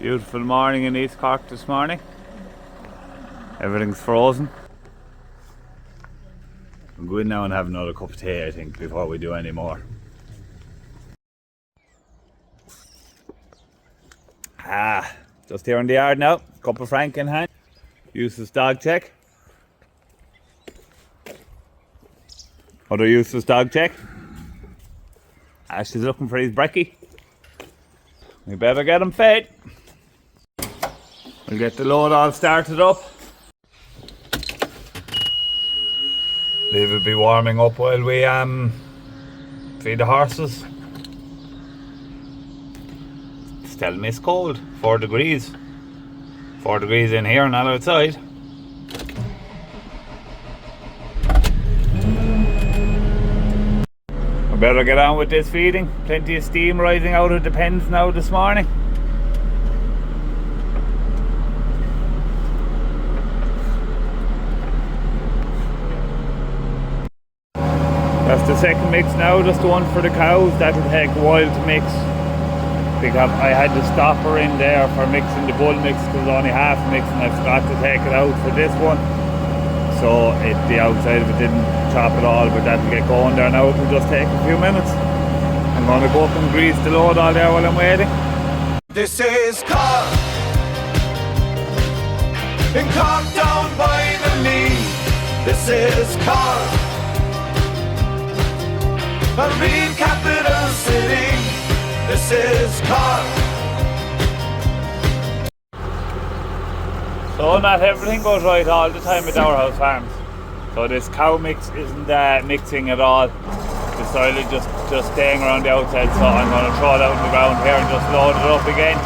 Beautiful morning in East Cork this morning. Everything's frozen. We'll go in now and have another cup of tea, I think, before we do any more. Just here in the yard now. Cup of Frank in hand. Useless dog check. Other useless dog check. Ash is looking for his brekkie. We better get him fed. We'll get the load all started up. Leave it be warming up while we feed the horses. It's telling me it's cold. 4 degrees. 4 degrees in here, not outside. We better get on with this feeding. Plenty of steam rising out of the pens now this morning. That's the second mix now, just the one for the cows. That'll take a while to mix, because I had to stop her in there for mixing the bull mix, because only half mix and I forgot to take it out for this one. So the outside of it didn't chop at all, but that'll get going there now. It'll just take a few minutes. I'm going to go up and grease the load all there while I'm waiting. This is Cork, in Cork down by the knee. This is Cork, a real capital city. This is Cork. So not everything goes right all the time at our house farms. So this cow mix isn't mixing at all. The soil is just staying around the outside, so I'm going to throw it out on the ground here and just load it up again.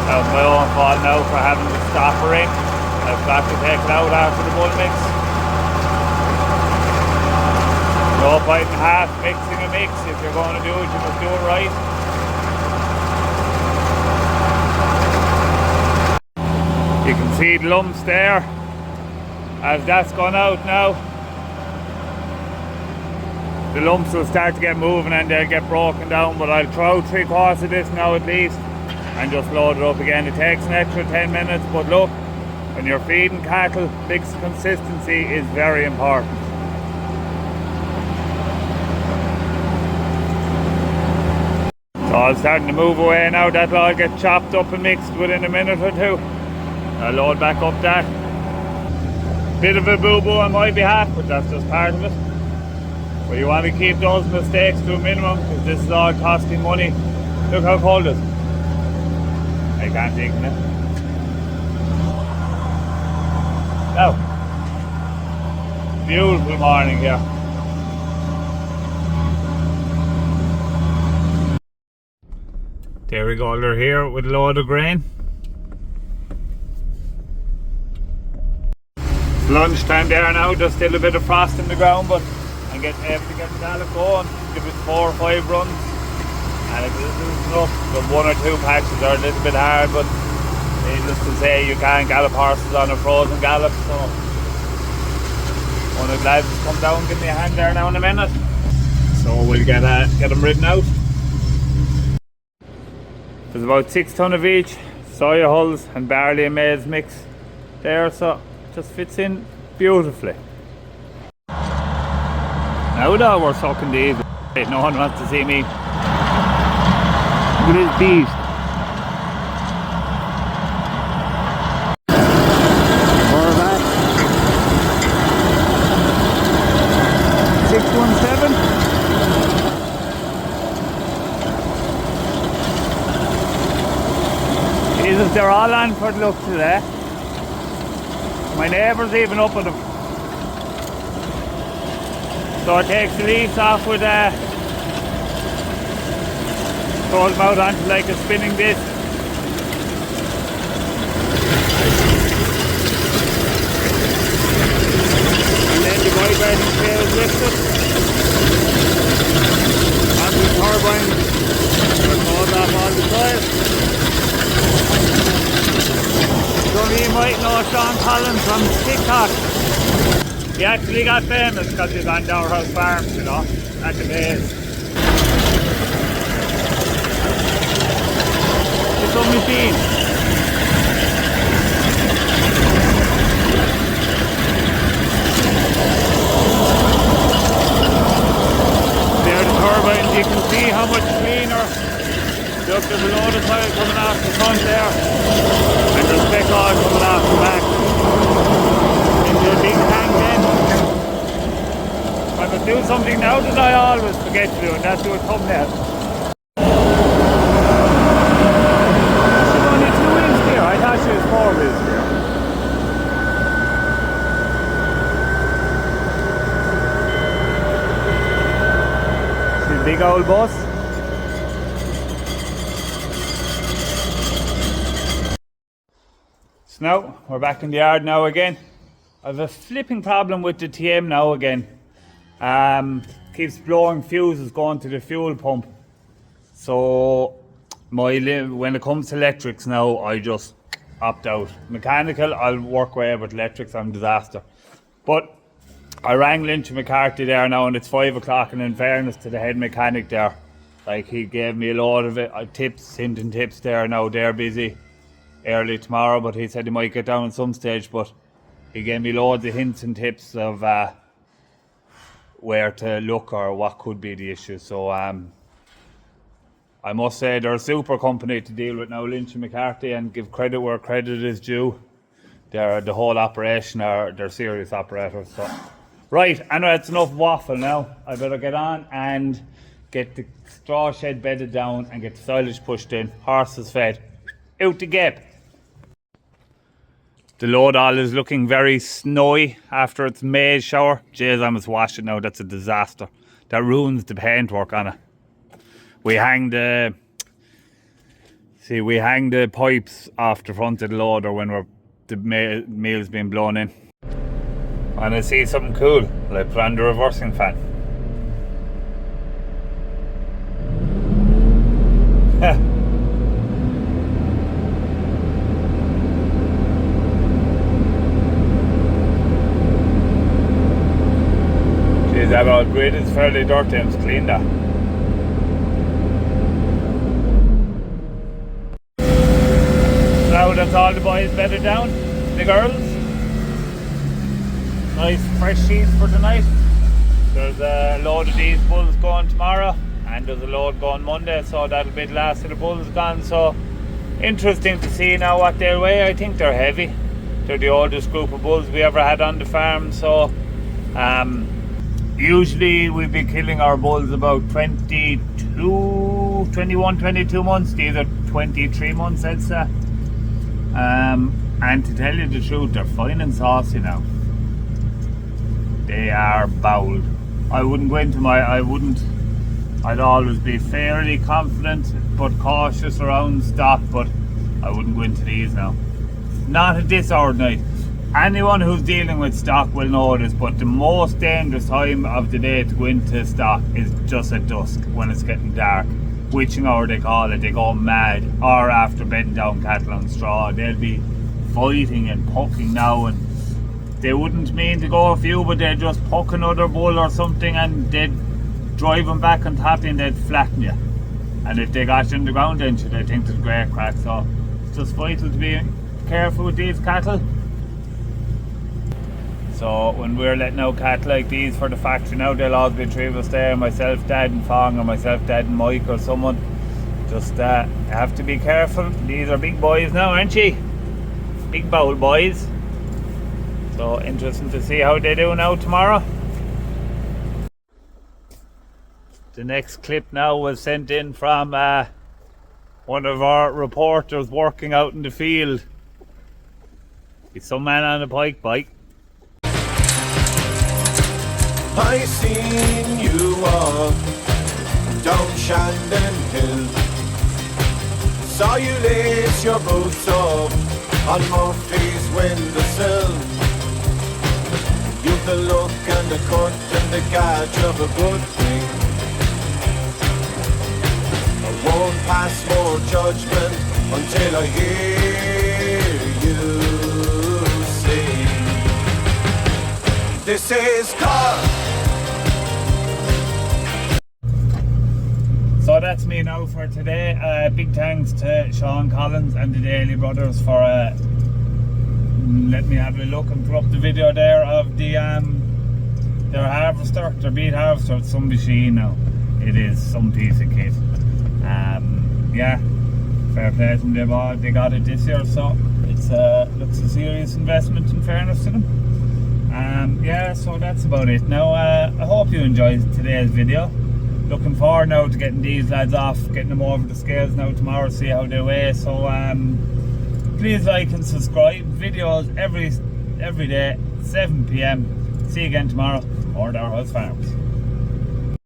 That was my own fault now for having to stop her in. I've got to take it out after the bull mix. No point in half mixing a mix. If you're going to do it, you must do it right. You can see the lumps there. As that's gone out now, the lumps will start to get moving and they'll get broken down, but I'll throw 3/4 of this now at least and just load it up again. It takes an extra 10 minutes, but look, when you're feeding cattle, mix consistency is very important. So I'm starting to move away now. That'll all get chopped up and mixed within a minute or two. I'll load back up that. Bit of a boo-boo on my behalf, but that's just part of it. But you want to keep those mistakes to a minimum, because this is all costing money. Look how cold it is. I can't take it now. Now, beautiful morning here. There we go, they're here with a load of grain. It's lunchtime there now, just still a bit of frost in the ground, but I'm getting able to get the gallop going. Give it 4 or 5 runs, and it is enough. The 1 or 2 patches are a little bit hard, but needless to say, you can't gallop horses on a frozen gallop, so one of the lads will come down and give me a hand there now in a minute. So we'll get them ridden out. There's about 6 tonne of each, soya hulls and barley and maize mix there, so it just fits in beautifully. Now that we're sucking these, no one wants to see me. Look at this beast. More back. 617. Jesus, they're all on for the look today. My neighbour's even up with them. So it takes the leaves off with throw them out onto like a spinning disc. And then the vibrating tail is lifted onto the turbine. Throws off all the soil. Some of you might know Sean Collins from TikTok. He actually got famous because he's on Dower House Farm, you know, back in the days. It's some machine. There are the turbines, you can see how much cleaner. Look, there's a load of tile coming off the front there. And there's speck oil coming off the back. Into a big tank then. I could do something now that I always forget to do, and that's do a thumbnail. She's only 2 wheels here, I thought she was 4 wheels here. She's a big old bus. So now, we're back in the yard now again. I've a flipping problem with the TM now again. Keeps blowing fuses going to the fuel pump. So when it comes to electrics now, I just opt out. Mechanical, I'll work away, but electrics, I'm a disaster. But I rang Lynch McCarthy there now, and it's 5 o'clock, and in fairness to the head mechanic there, like, he gave me a load of tips, hinting tips there now. They're busy early tomorrow, but he said he might get down at some stage, but he gave me loads of hints and tips of where to look or what could be the issue. So I must say they're a super company to deal with now, Lynch and McCarthy, and give credit where credit is due. The whole operation they're serious operators. So right, anyway, it's enough waffle now. I better get on and get the straw shed bedded down and get the silage pushed in, horses fed, out the gap. The load all is looking very snowy after its May shower. Jeez, I must wash it now. That's a disaster. That ruins the paintwork on it. We hang the pipes off the front of the loader when the meal's being blown in. And I see something cool. I put on the reversing fan. That old grid is fairly dirty and it's clean that. Now that's all the boys bedded down, the girls. Nice fresh sheets for tonight. There's a load of these bulls going tomorrow, and there's a load going Monday, so that'll be the last of the bulls gone. So interesting to see now what they weigh. I think they're heavy. They're the oldest group of bulls we ever had on the farm, so usually we'll be killing our bulls about 21, 22 months. These are 23 months, I'd say. And to tell you the truth, they're fine and saucy now. They are bowled. I wouldn't go into I'd always be fairly confident but cautious around stock, but I wouldn't go into these now. Not at this hour of night. Anyone who's dealing with stock will know this, but the most dangerous time of the day to go into stock is just at dusk when it's getting dark. Witching hour they call it, they go mad. Or after bedding down cattle on straw, they'll be fighting and poking now, and they wouldn't mean to go a few, but they'd just poke another bull or something and they'd drive them back on top and they'd flatten you. And if they got you on the ground then they'd think it's great crack. So it's just vital to be careful with these cattle. So when we're letting out cattle like these for the factory now, there'll always be 3 of us there, myself, Dad and Fong, or myself, Dad and Mike or someone. Just have to be careful. These are big boys now, aren't you? Big bowl boys. So interesting to see how they do now tomorrow. The next clip now was sent in from one of our reporters working out in the field. It's some man on a bike. I seen you walk down Shandon Hill. Saw you lace your boots up on Murphy's windowsill. You've the look and the cut and the catch of a good thing. I won't pass more judgment until I hear you sing. This is car. So So that's me now for today. Big thanks to Sean Collins and the Daily Brothers for let me have a look and put up the video there of the their harvester, their beet harvester. It's some machine now. It is some piece of kit. Yeah, fair play to them. They got it this year, so it's looks a serious investment in fairness to them. Yeah, so that's about it. Now I hope you enjoyed today's video. Looking forward now to getting these lads off, getting them over the scales now tomorrow, see how they weigh. So please like and subscribe. Videos every day, 7 PM. See you again tomorrow. Or House Farms.